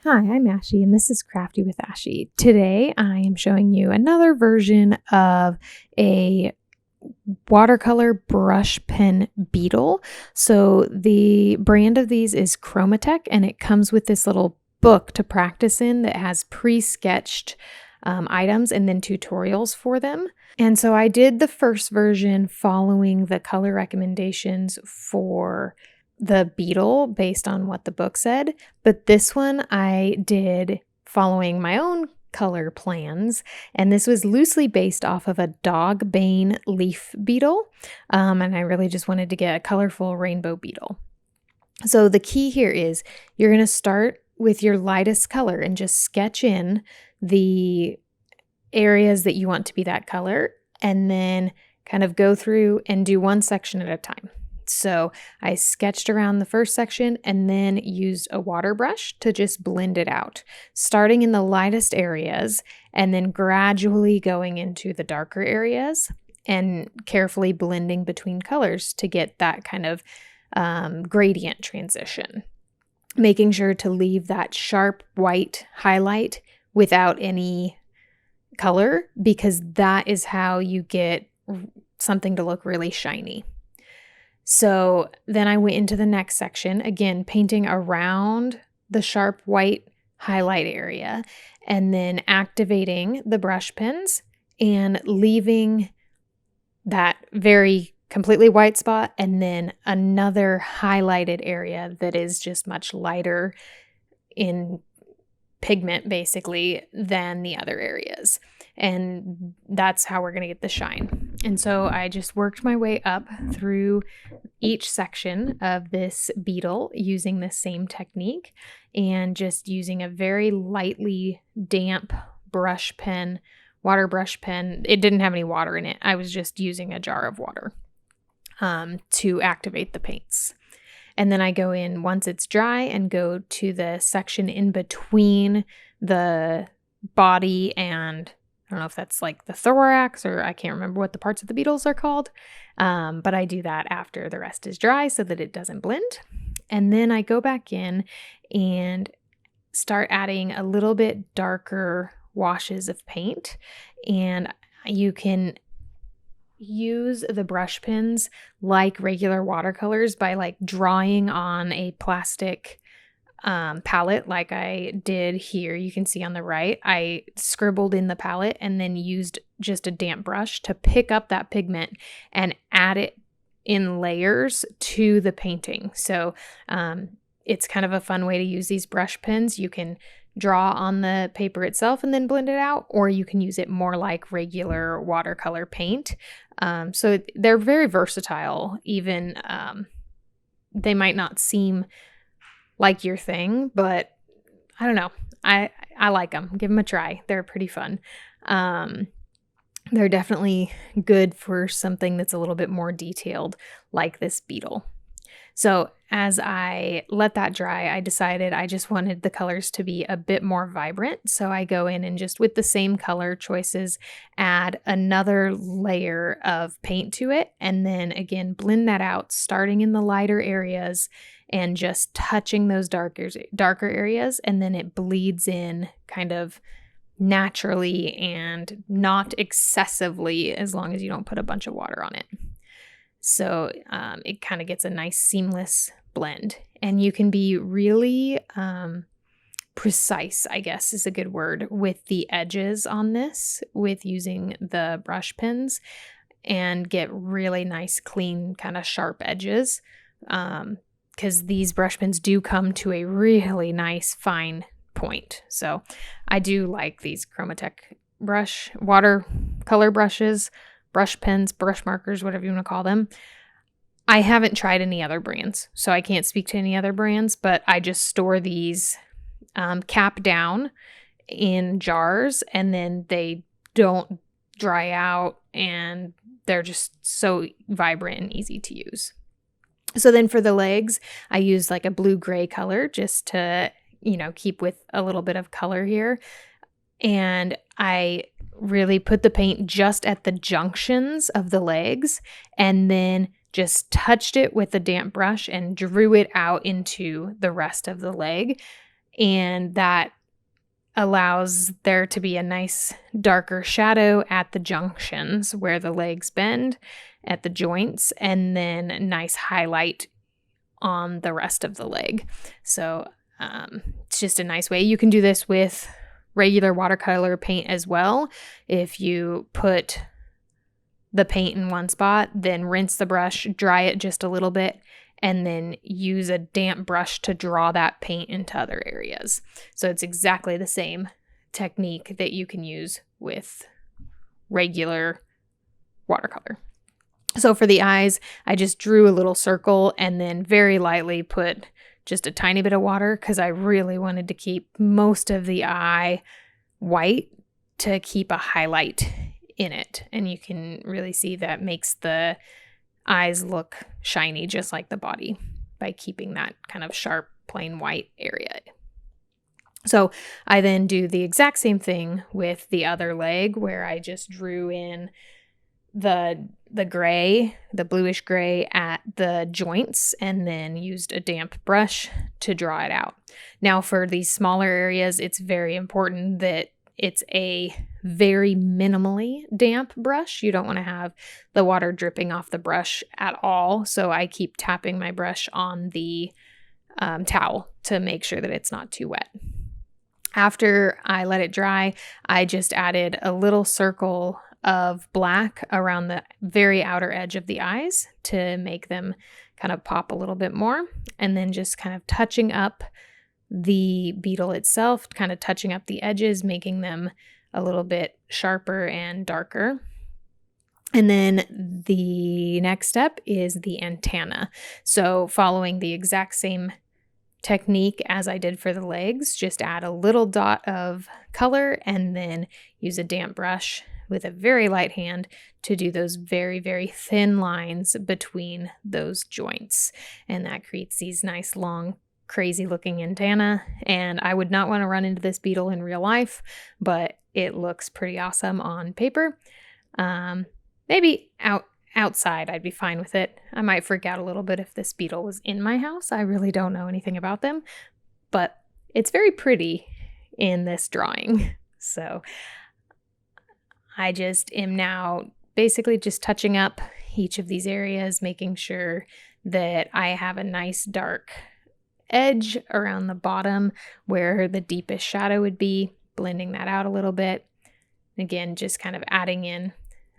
Hi, I'm Ashy, and this is Crafty with Ashy. Today, I am showing you another version of a watercolor brush pen Beetle. So the brand of these is Chromatech, and it comes with this little book to practice in that has pre-sketched items and then tutorials for them. And so I did the first version following the color recommendations for the Beetle based on what the book said, but this one I did following my own color plans, and this was loosely based off of a dog bane leaf beetle, and I really just wanted to get a colorful rainbow beetle. So the key here is you're going to start with your lightest color and just sketch in the areas that you want to be that color, and then kind of go through and do one section at a time. So I sketched around the first section and then used a water brush to just blend it out, starting in the lightest areas and then gradually going into the darker areas and carefully blending between colors to get that kind of gradient transition, making sure to leave that sharp white highlight without any color, because that is how you get something to look really shiny. So then I went into the next section, again, painting around the sharp white highlight area and then activating the brush pens and leaving that very completely white spot and then another highlighted area that is just much lighter in pigment basically than the other areas. And that's how we're going to get the shine. And so I just worked my way up through each section of this beetle using the same technique and just using a very lightly damp brush pen, water brush pen. It didn't have any water in it. I was just using a jar of water to activate the paints. And then I go in once it's dry and go to the section in between the body and I don't know if that's like the thorax, or I can't remember what the parts of the beetles are called. But I do that after the rest is dry so that it doesn't blend. And then I go back in and start adding a little bit darker washes of paint. And you can use the brush pens like regular watercolors by like drawing on a plastic palette like I did here. You can see on the right, I scribbled in the palette and then used just a damp brush to pick up that pigment and add it in layers to the painting. So it's kind of a fun way to use these brush pens. You can draw on the paper itself and then blend it out, or you can use it more like regular watercolor paint. So they're very versatile. Even they might not seem like your thing, but I don't know. I like them. Give them a try. They're pretty fun. They're definitely good for something that's a little bit more detailed like this beetle. So as I let that dry, I decided I just wanted the colors to be a bit more vibrant. So I go in and just with the same color choices, add another layer of paint to it. And then again, blend that out, starting in the lighter areas and just touching those darker areas. And then it bleeds in kind of naturally and not excessively, as long as you don't put a bunch of water on it. So it kind of gets a nice seamless blend. And you can be really precise, I guess is a good word, with the edges on this with using the brush pens and get really nice, clean, kind of sharp edges. Because these brush pens do come to a really nice, fine point. So I do like these Chromatech watercolor brushes, brush pens, brush markers, whatever you want to call them. I haven't tried any other brands, so I can't speak to any other brands, but I just store these cap down in jars, and then they don't dry out, and they're just so vibrant and easy to use. So then for the legs, I use like a blue-gray color just to, keep with a little bit of color here. And I really put the paint just at the junctions of the legs and then just touched it with a damp brush and drew it out into the rest of the leg. and that allows there to be a nice darker shadow at the junctions where the legs bend at the joints, and then a nice highlight on the rest of the leg. So it's just a nice way. You can do this with regular watercolor paint as well. If you put the paint in one spot, then rinse the brush, dry it just a little bit, and then use a damp brush to draw that paint into other areas. So it's exactly the same technique that you can use with regular watercolor. So for the eyes, I just drew a little circle and then very lightly put just a tiny bit of water because I really wanted to keep most of the eye white to keep a highlight in it. And you can really see that makes the eyes look shiny just like the body by keeping that kind of sharp plain white area. So I then do the exact same thing with the other leg where I just drew in the gray, the bluish gray at the joints, and then used a damp brush to draw it out. Now for these smaller areas, it's very important that it's a very minimally damp brush. You don't want to have the water dripping off the brush at all. So I keep tapping my brush on the towel to make sure that it's not too wet. After I let it dry, I just added a little circle of black around the very outer edge of the eyes to make them kind of pop a little bit more. And then just kind of touching up the beetle itself, kind of touching up the edges, making them a little bit sharper and darker. And then the next step is the antenna. So following the exact same technique as I did for the legs, just add a little dot of color and then use a damp brush with a very light hand to do those very, very thin lines between those joints. And that creates these nice, long, crazy looking antenna. And I would not want to run into this beetle in real life, but it looks pretty awesome on paper. Maybe outside, I'd be fine with it. I might freak out a little bit if this beetle was in my house. I really don't know anything about them, but it's very pretty in this drawing. So I just am now basically just touching up each of these areas, making sure that I have a nice dark edge around the bottom where the deepest shadow would be, blending that out a little bit. Again, just kind of adding in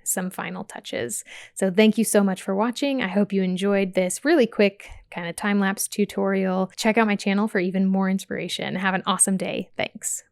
some final touches. So thank you so much for watching. I hope you enjoyed this really quick kind of time-lapse tutorial. Check out my channel for even more inspiration. Have an awesome day. Thanks.